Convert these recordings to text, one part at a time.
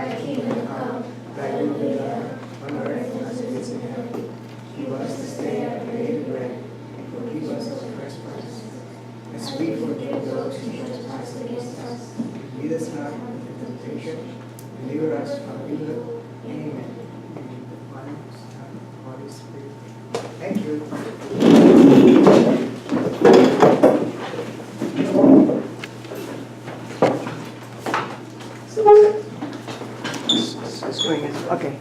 Thy kingdom come, thy will be done, on earth as it is in heaven. Give us this day our daily bread, and forgive us our trespasses, as we forgive those who trespass against us. Lead us not into temptation, and deliver us from evil. Amen. In the Father, Son, and Holy Spirit. Thank you. It's going in. Okay.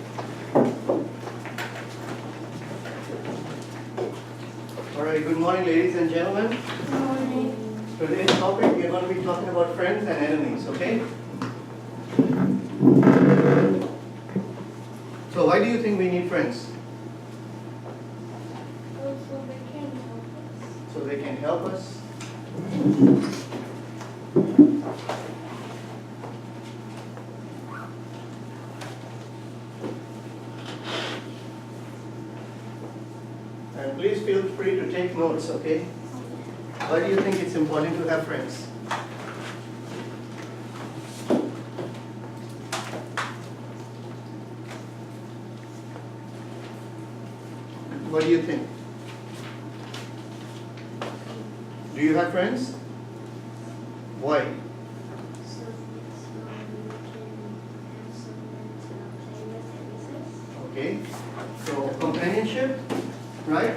All right. Good morning, ladies and gentlemen. Good morning. Today's topic, we are going to be talking about friends and enemies, okay? So why do you think we need friends? So they can help us. And please feel free to take notes, okay? Why do you think it's important to have friends? What do you think? Do you have friends? Why? So you can have someone to play with and Okay. So companionship, right?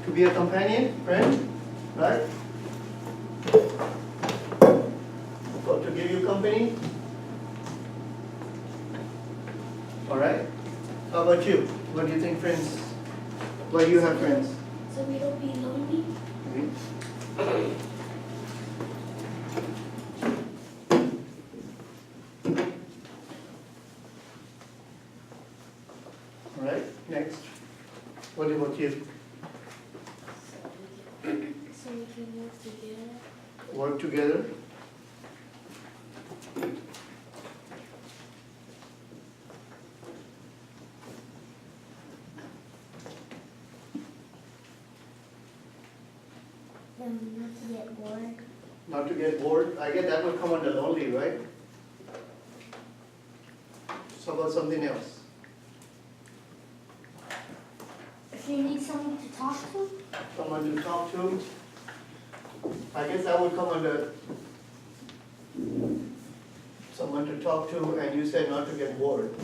To be a companion, friend, right? Or to give you company. All right. How about you? What do you think, friends? Why do you have friends? so we don't be lonely. All right. Next. What about you? So we can work together. Work together. Not to get bored. Not to get bored. I guess that would come under lonely, right? So about something else. If you need someone to talk to, Someone to talk to. I guess that would come under someone to talk to, and you said not to get bored.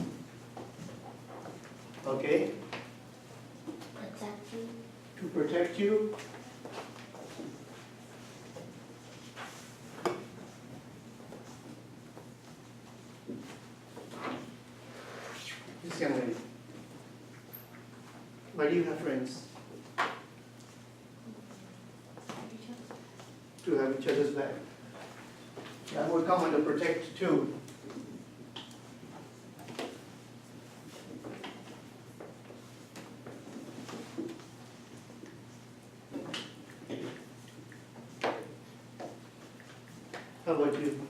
Okay? protect you. To protect you. This young lady. Why do you have friends? To have each other's back. That would come under protect too. How about you?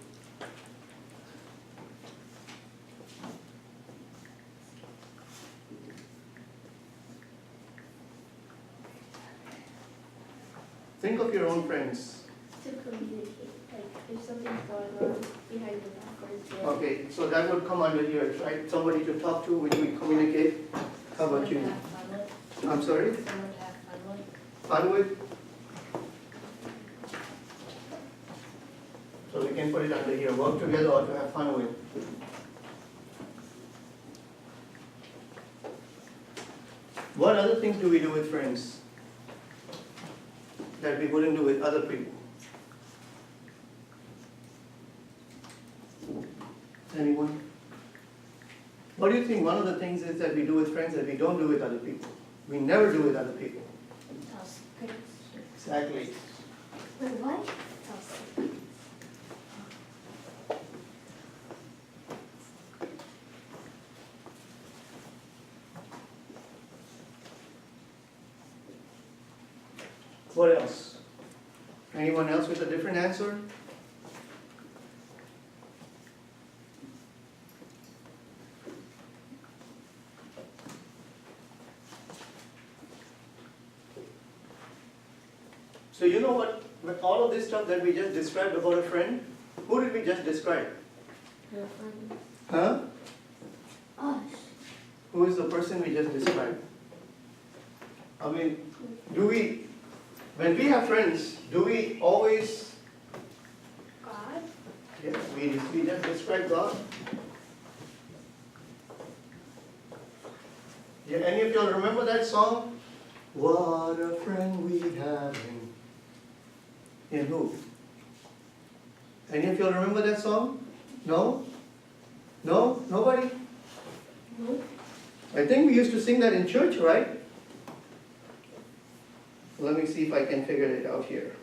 Think of your own friends. To communicate. Like if something's going on behind the back or it's Okay, so that would come under here, right? Somebody to talk to when we communicate. How about you? I'm sorry? Someone to have fun with. Fun with? So we can put it under here, work together or to have fun with. What other things do we do with friends that we wouldn't do with other people? Anyone? What do you think one of the things is that we do with friends that we don't do with other people? We never do with other people. Tell secrets. Exactly. Wait, what? Tell secrets. What else? Anyone else with a different answer? So you know what, with all of this stuff that we just described about a friend, who did we just describe? Your friend. Huh? Who is the person we just described? I mean, when we have friends, do we always, God? yeah, we just describe God? Yeah, any of y'all remember that song? What a friend we have in who? Any of y'all remember that song? No? No? Nobody? No. I think we used to sing that in church, right? Let me see if I can figure it out here.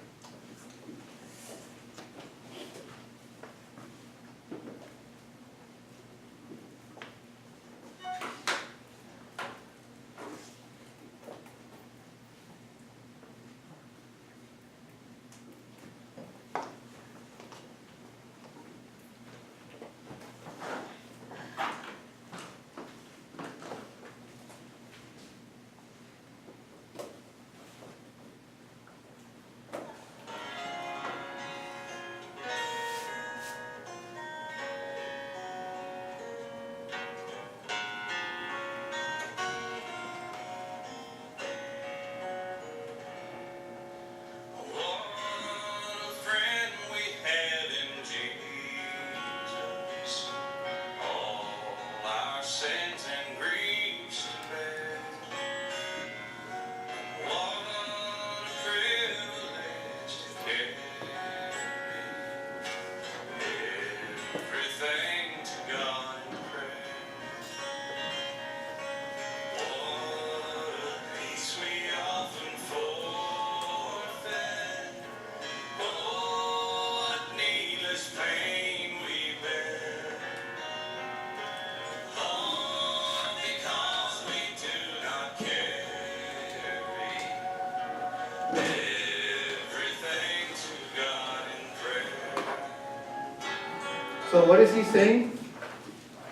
So what is he saying?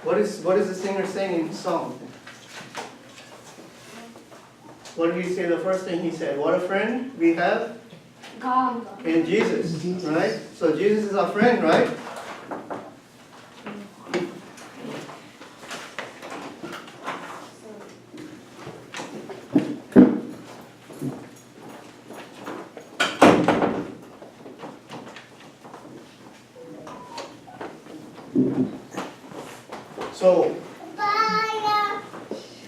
What is the singer saying in the song? What did he say the first thing he said? What a friend we have God. in Jesus, right? So Jesus is our friend, right? So,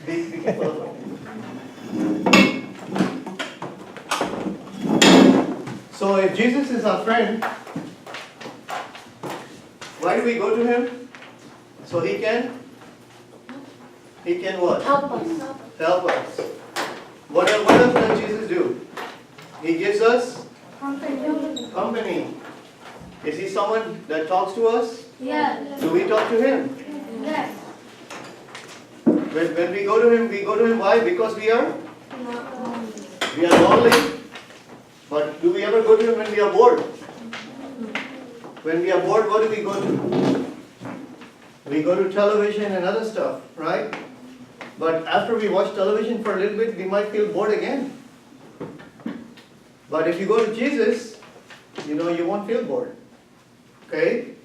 be careful. So if Jesus is our friend, why do we go to him? So he can what? Help us. Help us. What else does Jesus do? He gives us company. Is he someone that talks to us? Yes. Do we talk to him? Yes. When we go to him, why? Because we are lonely. But do we ever go to him when we are bored? When we are bored, what do we go to? We go to television and other stuff, right? But after we watch television for a little bit, we might feel bored again. But if you go to Jesus, you won't feel bored. Okay?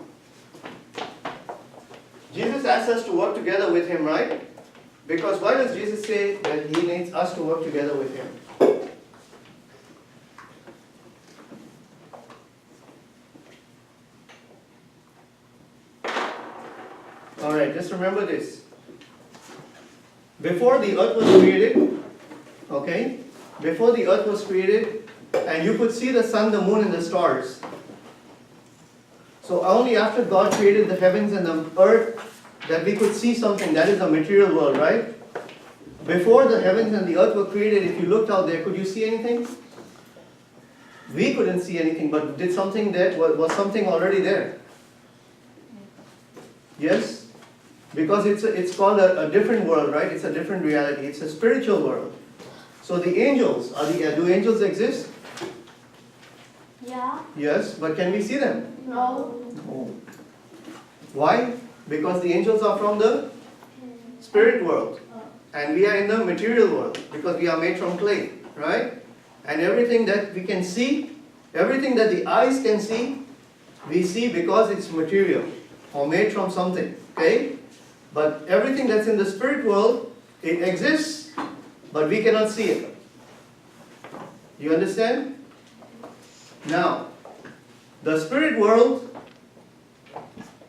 Jesus asks us to work together with him, right? Because why does Jesus say that he needs us to work together with him? Alright, just remember this. Before the earth was created, okay? Before the earth was created, and you could see the sun, the moon, and the stars. So only after God created the heavens and the earth that we could see something. That is the material world, right? Before the heavens and the earth were created, if you looked out there, could you see anything? We couldn't see anything, but did something that was something already there? Yes? Because it's called a different world, right? It's a different reality. It's a spiritual world. So the angels, do angels exist? Yeah. Yes, but can we see them? No. No. Why? Because the angels are from the spirit world. And we are in the material world. Because we are made from clay, right? And everything that we can see, everything that the eyes can see, we see because it's material or made from something, okay? But everything that's in the spirit world, it exists, but we cannot see it. You understand? Now, the spirit world,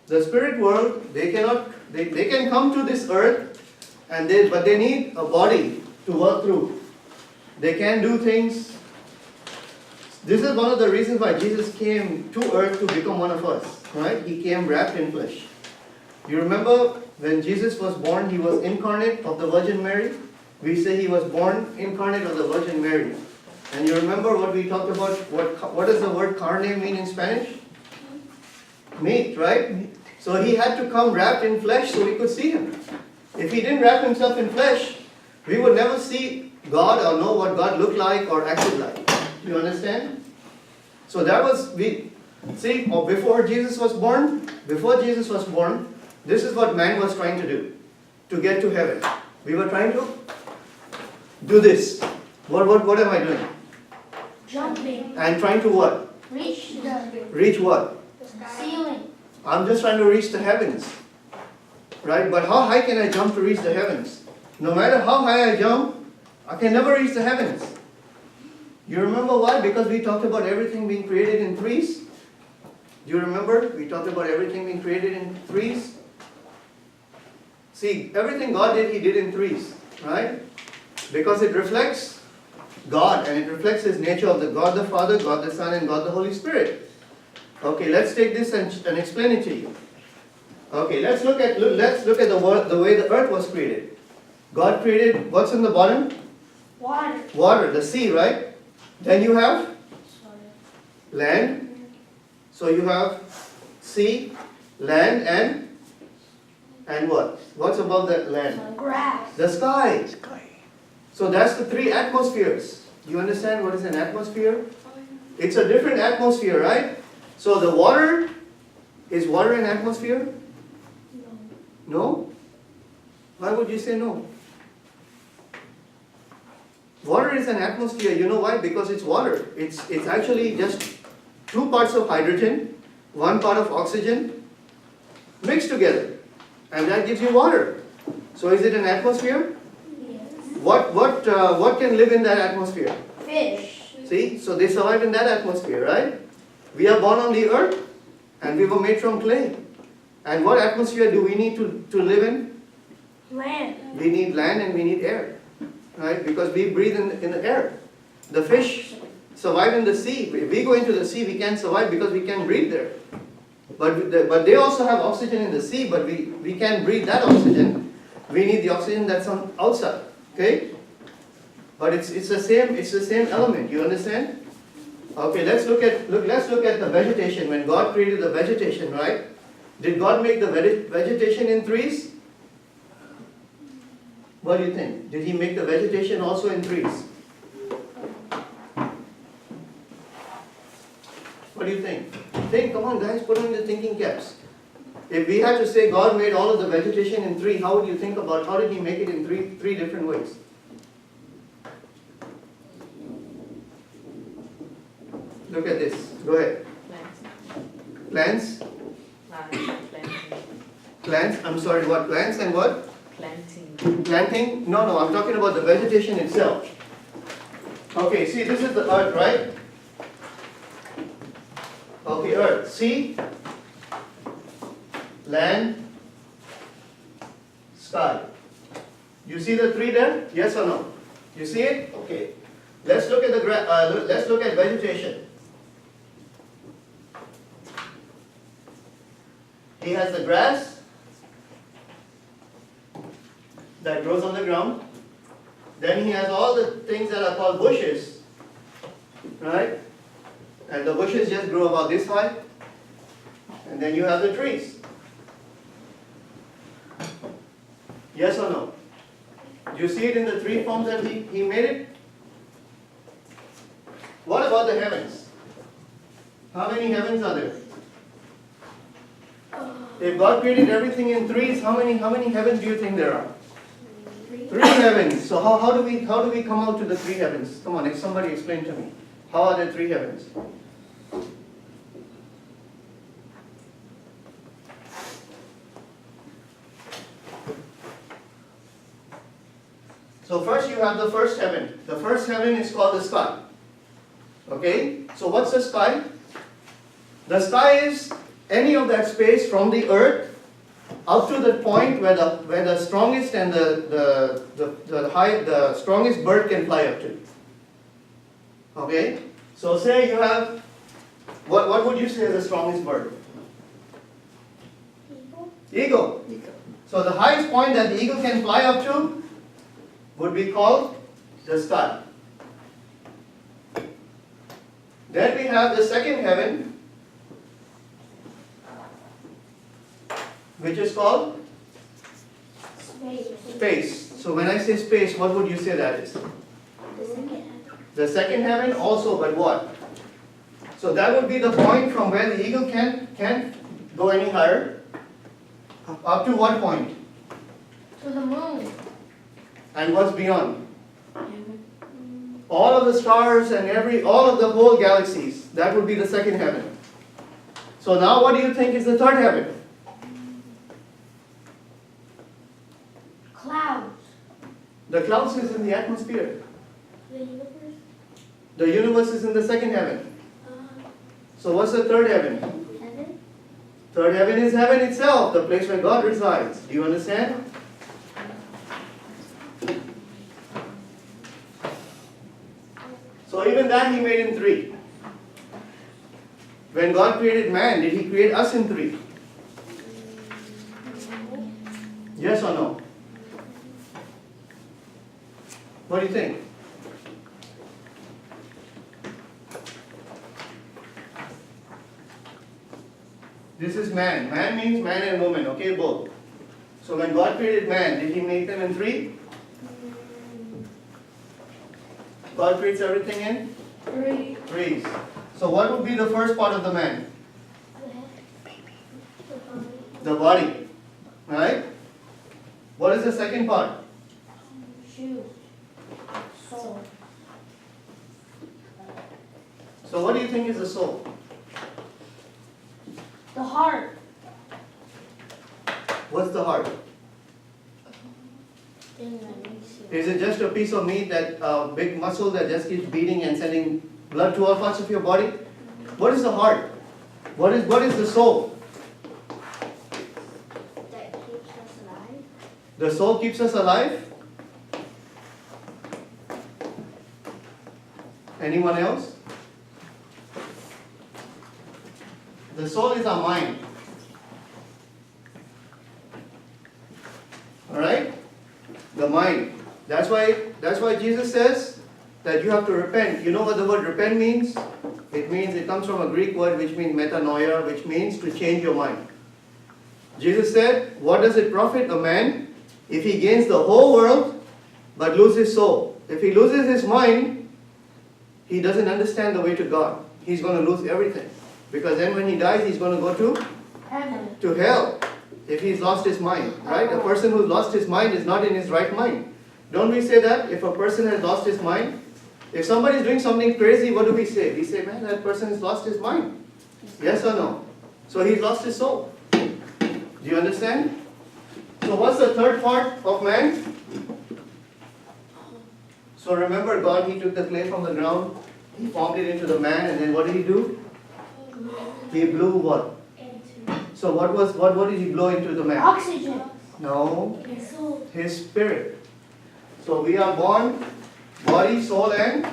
they can come to this earth, but they need a body to work through. They can do things. This is one of the reasons why Jesus came to earth to become one of us, right? He came wrapped in flesh. You remember when Jesus was born, he was incarnate of the Virgin Mary? We say he was born incarnate of the Virgin Mary. And you remember what we talked about? What does the word carne mean in Spanish? Meat, right? So he had to come wrapped in flesh so we could see him. If he didn't wrap himself in flesh, we would never see God or know what God looked like or acted like. You understand? So that was, before Jesus was born, this is what man was trying to do, to get to heaven. We were trying to do this. What am I doing? Jumping. And trying to what? Reach the Reach what? ceiling. I'm just trying to reach the heavens. Right? But how high can I jump to reach the heavens? No matter how high I jump, I can never reach the heavens. You remember why? Because we talked about everything being created in threes. Do you remember? We talked about everything being created in threes. See, everything God did, He did in threes. Right? Because it reflects God, and it reflects His nature of the God the Father, God the Son, and God the Holy Spirit. Okay, let's take this and explain it to you. Okay, let's look at the way the earth was created. God created what's in the bottom? Water. Water, the sea, right? Then you have land. So you have sea, land, and what? What's above the land? Grass. The sky. So that's the three atmospheres. You understand what is an atmosphere? It's a different atmosphere, right? So the water, is water an atmosphere? No? Why would you say no? Water is an atmosphere. You know why? Because it's water. It's actually just 2 parts of hydrogen, 1 part of oxygen mixed together. And that gives you water. So is it an atmosphere? Yes. What can live in that atmosphere? Fish. See? So they survive in that atmosphere, right? We are born on the earth and we were made from clay. And what atmosphere do we need to live in? Land. We need land and we need air. Right? Because we breathe in the air. The fish survive in the sea. If we go into the sea, we can't survive because we can't breathe there. But they also have oxygen in the sea, but we can't breathe that oxygen. We need the oxygen that's on outside. Okay? But it's the same element. You understand? Okay, let's look at the vegetation. When God created the vegetation, right? Did God make the vegetation in threes? What do you think? Did He make the vegetation also in threes? What do you think? Think, come on guys, put on your thinking caps. If we had to say God made all of the vegetation in three, how would you think about how did He make it in three different ways? Look at this. Go ahead. Plants? Plants? I'm sorry, what? Plants and what? Planting? No, I'm talking about the vegetation itself. Okay, see, this is the earth, right? Okay, earth. Sea, land, sky. You see the three there? Yes or no? You see it? Okay. Let's look at let's look at vegetation. He has the grass that grows on the ground. Then he has all the things that are called bushes, right? And the bushes just grow about this high. And then you have the trees. Yes or no? Do you see it in the three forms that he made it? What about the heavens? How many heavens are there? If God created everything in threes, how many heavens do you think there are? Three heavens. So how do we come out to the three heavens? Come on, if somebody explain to me. How are there three heavens? So first you have the first heaven. The first heaven is called the sky. Okay? So what's the sky? The sky is any of that space from the earth up to the point where the strongest and the strongest bird can fly up to. Okay? So say you have, what would you say is the strongest bird? Eagle. So the highest point that the eagle can fly up to would be called the sky. Then we have the second heaven, which is called space. So when I say space, what would you say that is? The second heaven also, but what? So that would be the point from where the eagle can't go any higher. Up to what point? To the moon. And what's beyond? All of the stars and all of the whole galaxies. That would be the second heaven. So now what do you think is the third heaven? Clouds. The clouds is in the atmosphere. The universe. The universe is in the second heaven. So what's the third heaven? Heaven. Third heaven is heaven itself, the place where God resides. Do you understand? So even that He made in three. When God created man, did He create us in three? Yes or no? What do you think? This is man. Man means man and woman, okay, both. So when God created man, did He make them in three? God creates everything in? Threes. So what would be the first part of the man? The body. Right? What is the second part? Shoe. Soul. So what do you think is the soul? The heart. What's the heart? Is it just a piece of meat, that big muscle that just keeps beating and sending blood to all parts of your body? What is the heart? What is the soul? That keeps us alive. The soul keeps us alive? Anyone else? The soul is our mind. Alright? The mind. That's why Jesus says that you have to repent. You know what the word repent means? It comes from a Greek word which means metanoia, which means to change your mind. Jesus said, what does it profit a man if he gains the whole world but loses his soul? If he loses his mind, he doesn't understand the way to God. He's going to lose everything. Because then when he dies, he's going to go to Heaven. to hell if he's lost his mind, right? A person who's lost his mind is not in his right mind. Don't we say that? If a person has lost his mind, if somebody is doing something crazy, what do we say? We say, man, that person has lost his mind. Yes or no? So he's lost his soul. Do you understand? So what's the third part of man? So remember, God, He took the clay from the ground, He formed it into the man, and then what did He do? He blew what? So what did He blow into the man? Oxygen. No, Soul. His spirit. So we are born, body, soul and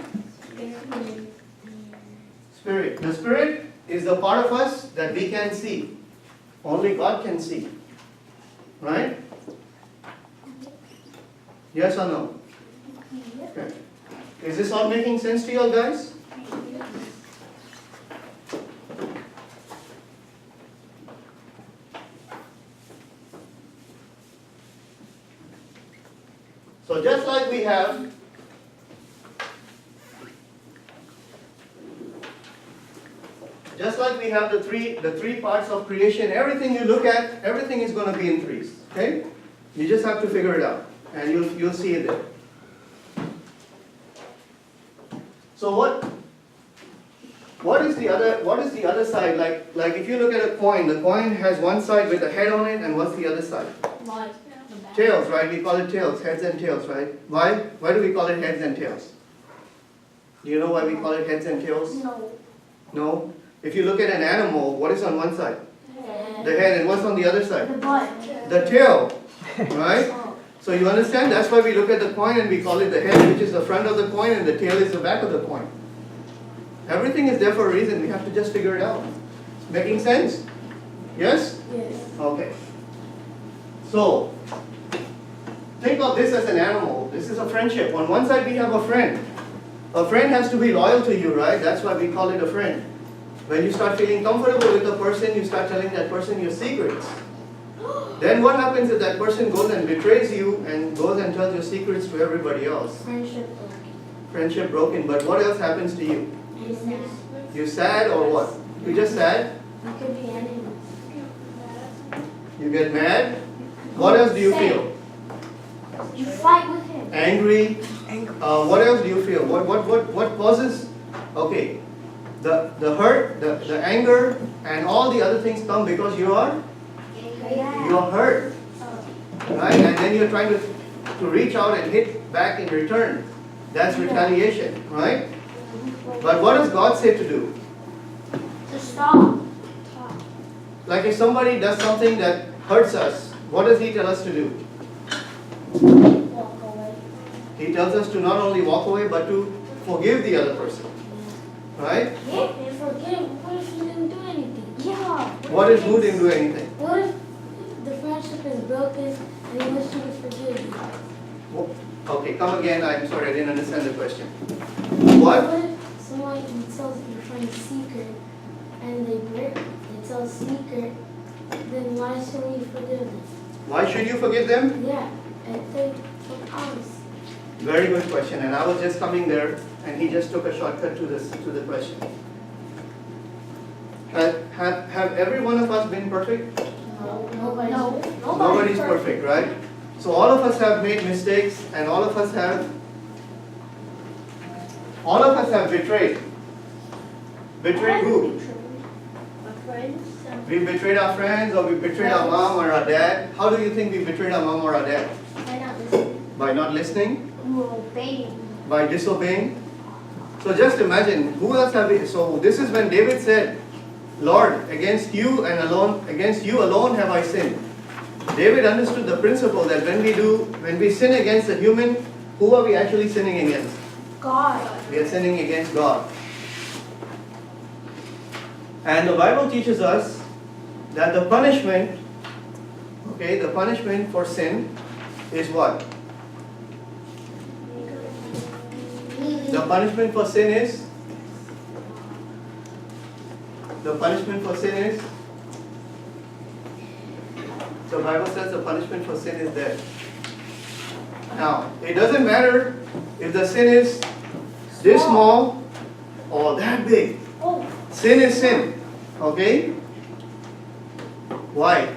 spirit. The spirit is the part of us that we can see. Only God can see. Right? Yes or no? Okay. Is this all making sense to you all guys? So just like we have the three parts of creation, everything you look at, everything is going to be in threes. Okay? You just have to figure it out, and you'll see it there. So what is the other side? Like if you look at a coin, the coin has one side with a head on it, and what's the other side? Why? Tails, right? We call it tails, heads and tails, right? Why? Why do we call it heads and tails? Do you know why we call it heads and tails? No. No? If you look at an animal, what is on one side? Head. The head, and what's on the other side? The butt. The tail, right? Oh. So you understand? That's why we look at the coin and we call it the head, which is the front of the coin, and the tail is the back of the coin. Everything is there for a reason. We have to just figure it out. Making sense? Yes? Yes. Okay. So, think of this as an animal. This is a friendship. On one side we have a friend. A friend has to be loyal to you, right? That's why we call it a friend. When you start feeling comfortable with a person, you start telling that person your secrets. Then what happens if that person goes and betrays you and goes and tells your secrets to everybody else? Friendship broken. Friendship broken, but what else happens to you? Sad. You sad or what? You just sad? You could be enemies. You get mad? What else do you feel? You fight with him. Angry? What else do you feel? What causes? Okay, the hurt, the anger, and all the other things come because you are hurt, right? And then you're trying to reach out and hit back in return. That's retaliation, right? But what does God say to do? To stop. Like if somebody does something that hurts us, what does He tell us to do? Walk away. He tells us to not only walk away, but to forgive the other person, right? Yeah, and forgive. What if you didn't do anything? Yeah. What if who didn't do anything? What if the friendship is broken and he wants you to forgive you? Okay, come again. I'm sorry, I didn't understand the question. What What? if someone tells your friend a secret and they tell a secret, then why shouldn't you forgive them? Why should you forgive them? Yeah, and they look honest. Very good question, and I was just coming there, and he just took a shortcut to the question. Have every one of us been perfect? No, Nobody's perfect, right? So all of us have made mistakes, and all of us have betrayed. Betrayed who? My friends. We betrayed our friends, or we betrayed our mom or our dad. How do you think we betrayed our mom or our dad? By not listening. By not listening? Obeying. By disobeying? So just imagine, who else have we? So this is when David said, Lord, against you alone have I sinned. David understood the principle that when we sin against a human, who are we actually sinning against? God. We are sinning against God. And the Bible teaches us that the punishment for sin is what? The punishment for sin is? The punishment for sin is? The Bible says the punishment for sin is death. Now, it doesn't matter if the sin is this small or that big. Oh. Sin is sin. Okay? Why?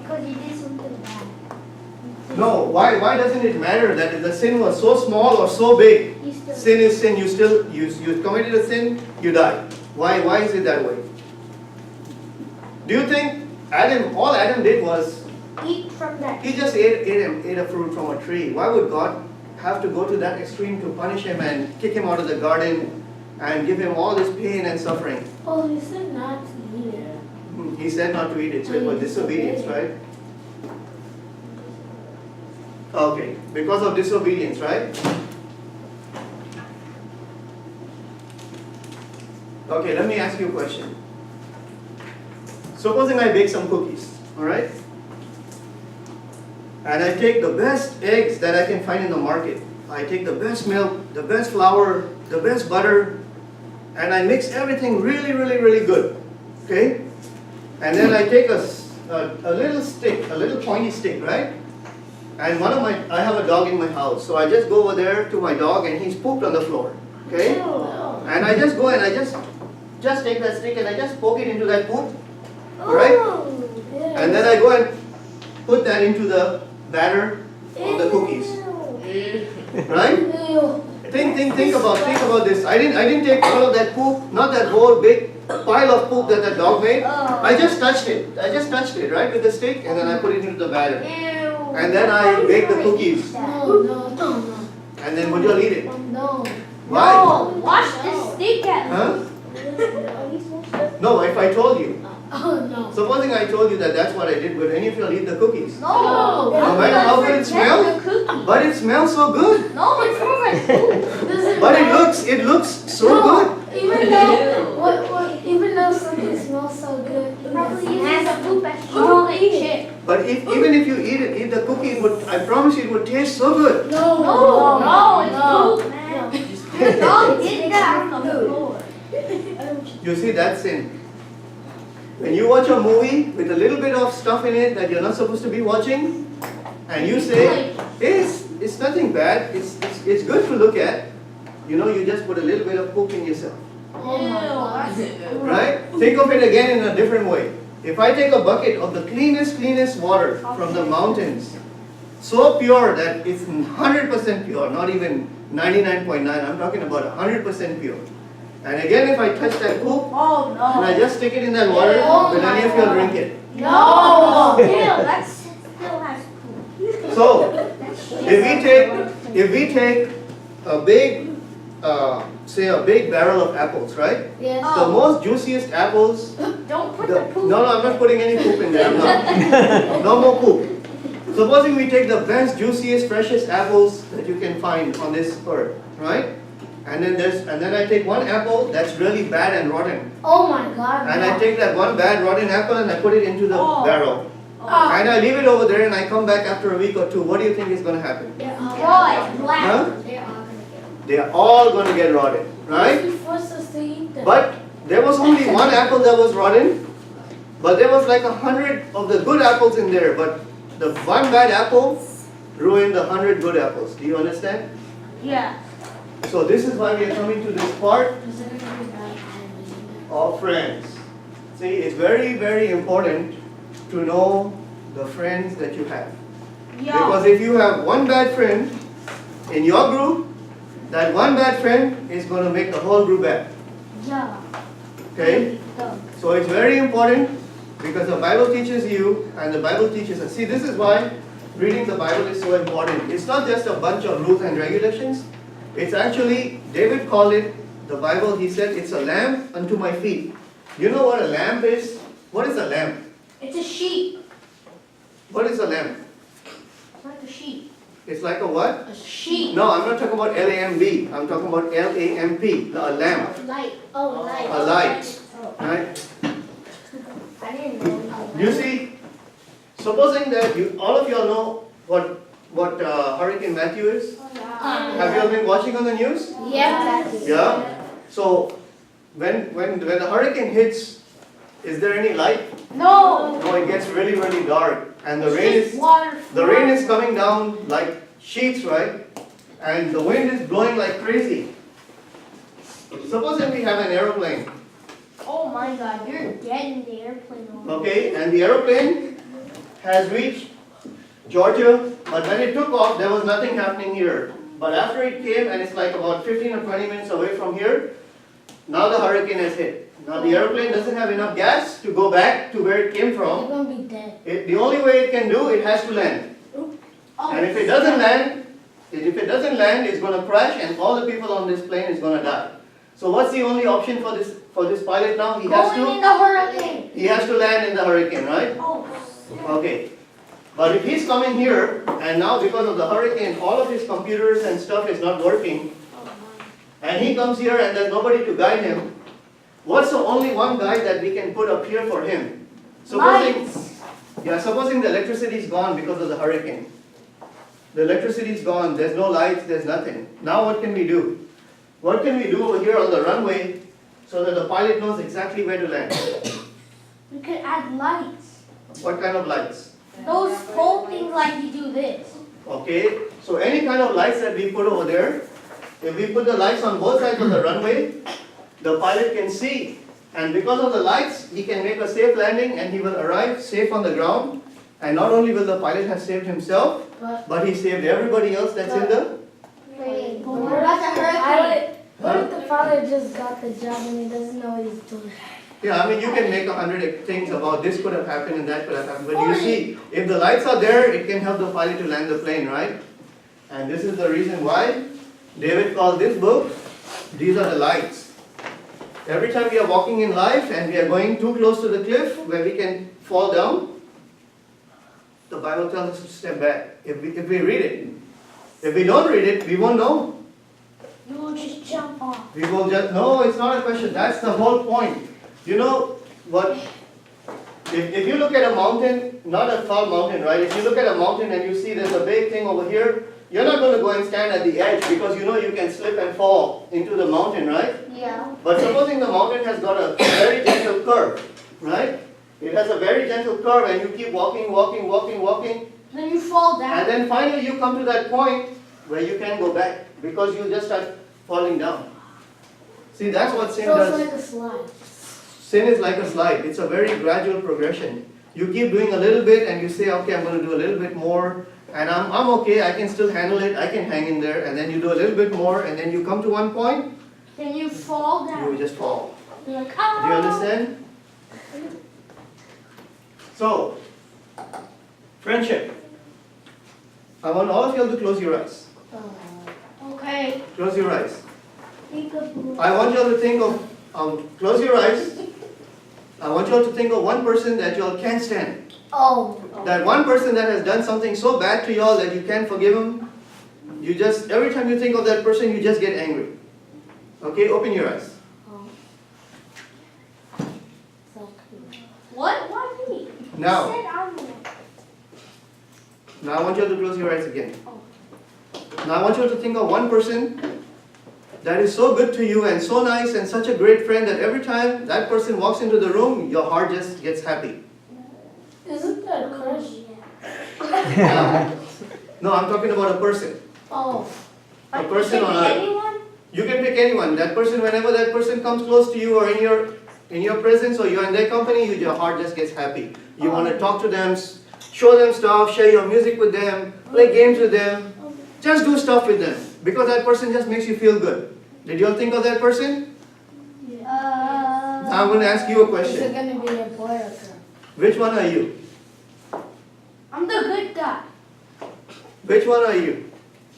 Because you did something bad. No, why doesn't it matter that if the sin was so small or so big? You still Sin is sin. You committed a sin, you die. Why is it that way? Do you think all Adam did was eat from that. he just ate a fruit from a tree? Why would God have to go to that extreme to punish him and kick him out of the garden and give him all this pain and suffering? Oh, he said not to eat it. He said not to eat it, so it was disobedience, right? Okay, because of disobedience, right? Okay, let me ask you a question. Supposing I bake some cookies, alright? And I take the best eggs that I can find in the market. I take the best milk, the best flour, the best butter, and I mix everything really, really, really good. Okay? And then I take a little stick, a little pointy stick, right? And I have a dog in my house, so I just go over there to my dog and he's pooped on the floor. Okay? And I just go and I just take that stick and I just poke it into that poop. Alright? And then I go and put that into the batter of the cookies. Right? Think about this. I didn't take all of that poop, not that whole big pile of poop that the dog made, I just touched it. I just touched it, right, with the stick, and then I put it into the batter. And then I bake the cookies. No. And then would you eat it? No. Why? No, wash the stick at Huh? No, if I told you. Oh no. Supposing I told you that that's what I did, would any of you eat the cookies? No. No matter how good it smells? But it smells so good. No, it smells like poop. But it looks so good. Even though something smells so good, Probably it has has a poop as You don't eat it. chip. But even if you eat the cookie, I promise you it would taste so good. No, it's poop, man. Your dog did that on the floor. You see, that's sin. When you watch a movie with a little bit of stuff in it that you're not supposed to be watching, and you say, it's nothing bad, it's good to look at, you just put a little bit of poop in yourself. Right? Think of it again in a different way. If I take a bucket of the cleanest water from the mountains, so pure that it's 100% pure, not even 99.9, I'm talking about 100% pure. And again, if I touch that poop, Oh and I no. just stick it in that water, will any of you drink it? No. Still has poop. So, if we take a big, say a big barrel of apples, right? Yes. The most juiciest apples. Don't put The, the no, poop. I'm not putting any poop in there. I'm not. No more poop. Supposing we take the best, juiciest, freshest apples that you can find on this earth, right? And then I take one apple that's really bad and rotten, Oh my God. and no. I take that one bad rotten apple and I put it into the barrel, and I leave it over there, and I come back after a week or two. What do you think is going to happen? They're all Boy, black. Huh? They're all gonna get They are all going to get rotten, right? You forced us to eat them. But there was only one apple that was rotten, but there was like 100 of the good apples in there. But the one bad apple ruined the 100 good apples. Do you understand? Yeah. So this is why we are coming to this part of friends. See, it's very, very important to know the friends that you have. Because if you have one bad friend in your group, that one bad friend is going to make the whole group bad. Yeah. Okay? So it's very important because the Bible teaches you and the Bible teaches us. See, this is why reading the Bible is so important. It's not just a bunch of rules and regulations. It's actually, David called it, the Bible, he said, it's a lamp unto my feet. You know what a lamp is? What is a lamp? It's a sheep. What is a lamp? It's like a sheep. It's like a what? A sheep. No, I'm not talking about L-A-M-B. I'm talking about L-A-M-P, a lamp, Light. Oh, light. a light. Right? I didn't know. You see, supposing that all of you all know what Hurricane Matthew is? Have you all been watching on the news? Yeah. Yeah. So when the hurricane hits, is there any light? No. No, it gets really, really dark, and the It's just water. rain is coming down like sheets, right? And the wind is blowing like crazy. Supposing we have an aeroplane, Oh my God, you're dead in the airplane. okay, and the aeroplane has reached Georgia, but when it took off, there was nothing happening here. But after it came, and it's like about 15 or 20 minutes away from here, now the hurricane has hit. Now the airplane doesn't have enough gas to go back to where it came You're from. gonna be dead. The only way it can do, it has to land. And if it doesn't land, it's going to crash, and all the people on this plane is going to die. So what's the only option for this pilot now? Going in the hurricane. He has to land in the hurricane, right? Oh. Okay. But if he's coming here, and now because of the hurricane, all of his computers and stuff is not working, and he comes here and there's nobody to guide him, what's the only one guide that we can put up here for him? Supposing the electricity is gone because of the hurricane. The electricity is gone, there's no lights, there's nothing. Now what can we do? What can we do over here on the runway so that the pilot knows exactly where to land? We could add lights. What kind of lights? Those pole things like you do this. Okay, so any kind of lights that we put over there, if we put the lights on both sides of the runway, the pilot can see. And because of the lights, he can make a safe landing and he will arrive safe on the ground. And not only will the pilot have saved himself, but he saved everybody else that's in the... What about the hurricane? What if the father just got the job and he doesn't know what he's doing? Yeah, I mean, you can make 100 things about this could have happened and that could have happened. But you see, if the lights are there, it can help the pilot to land the plane, right? And this is the reason why David called this book, these are the lights. Every time we are walking in life and we are going too close to the cliff where we can fall down, the Bible tells us to step back. If we read it. If we don't read it, we won't know. You won't just jump off. We will just, no, it's not a question. That's the whole point. You know what? If you look at a mountain, not a tall mountain, right? If you look at a mountain and you see there's a big thing over here, you're not going to go and stand at the edge because you know you can slip and fall into the mountain, right? Yeah. But supposing the mountain has got a very gentle curve, right? It has a very gentle curve and you keep walking. Then you fall down. And then finally you come to that point where you can go back because you just start falling down. See, that's what sin So does. it's like a slide. Sin is like a slide. It's a very gradual progression. You keep doing a little bit and you say, okay, I'm going to do a little bit more and I'm okay, I can still handle it, I can hang in there, and then you do a little bit more and then you come to one point, Then you fall down. you just fall. You're like, Do you oh. understand? So, friendship. I want all of you to close your eyes. Okay. Close your eyes. Peekaboo. I want you all to think of, close your eyes. I want you all to think of one person that you all can't stand. Oh. That one person that has done something so bad to you all that you can't forgive him. You just, every time you think of that person, you just get angry. Okay, open your eyes. Oh. So cool. What? Why me? Now, You said I'm the- now I want you all to close your eyes again. Now I want you all to think of one person that is so good to you and so nice and such a great friend that every time that person walks into the room, your heart just gets happy. Isn't that a crush? No, I'm talking about a person. Oh. A Like, person it on can be earth. anyone? You can pick anyone. That person, whenever that person comes close to you or in your presence or you're in their company, your heart just gets happy. You want to talk to them, show them stuff, share your music with them, play games with them. Just do stuff with them because that person just makes you feel good. Did you all think of that person? Now I'm going to ask you a Is it question. going to be a boy or girl? Which one are you? I'm the good guy. Which one are you?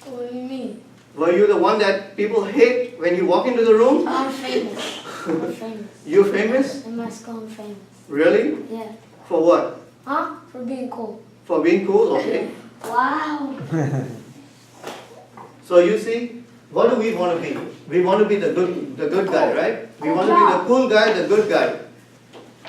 What do you mean? Were you the one that people hate when you walk into the room? I'm famous. I'm famous. You famous? In my school, I'm famous. Really? Yeah. For what? Huh? For being cool. For being cool? Okay. Wow. So you see, what do we want to be? We want to be the good guy, right? We want to be the cool guy, the good guy.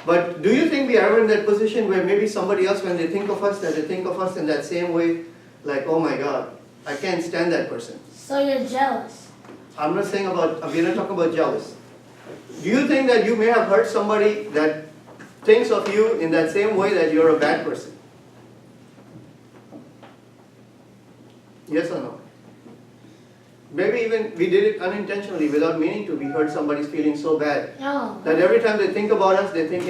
But do you think we are ever in that position where maybe somebody else, when they think of us, that they think of us in that same way, like, oh my God, I can't stand that person. So you're jealous. I'm not saying about, we're not talking about jealous. Do you think that you may have hurt somebody that thinks of you in that same way that you're a bad person? Yes or no? Maybe even we did it unintentionally without meaning to. We hurt somebody's feelings so bad No. that every time they think about us, they think